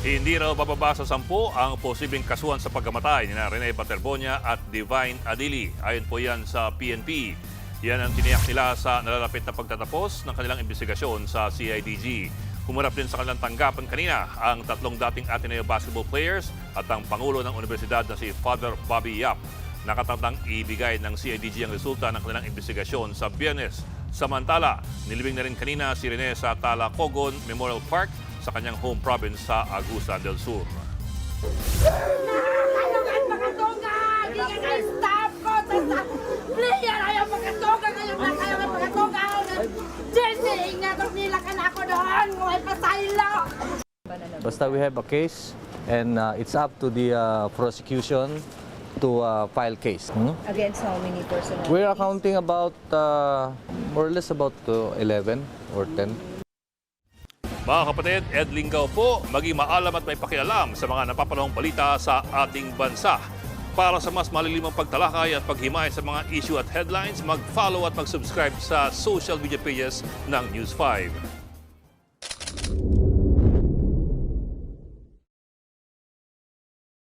Hindi raw bababa sa 10 ang posibleng kasuhan sa pagkamatay ni Rene Baterbonia at Divine Adili. Ayon po yan sa PNP. Yan ang tiniyak nila sa nalalapit na pagtatapos ng kanilang investigasyon sa CIDG. Humarap din sa kanilang tanggapan kanina ang 3 dating Ateneo basketball players at ang Pangulo ng Universidad na si Father Bobby Yap. Nakatatang ibigay ng CIDG ang resulta ng kanilang investigasyon sa Biyernes. Samantala, nilibing na rin kanina si Rene sa Talacogon Memorial Park sa kanyang home province sa Agusan del Sur. Ayaw magkatoga! Hindi ka na-stop ko! Player, ayaw magkatoga! Ngayon na ayaw magkatoga! Jesse, ingatok nila ka na ako doon! May pasaylo! Basta we have a case and it's up to the prosecution to file case. Against how many persons? We're accounting about more or less about 11 or 10. Mga kapatid, Ed Lingaw po, maging maalam at may pakialam sa mga napapanahong balita sa ating bansa. Para sa mas malilimang pagtalakay at paghimay sa mga issue at headlines, mag-follow at mag-subscribe sa social media pages ng News 5.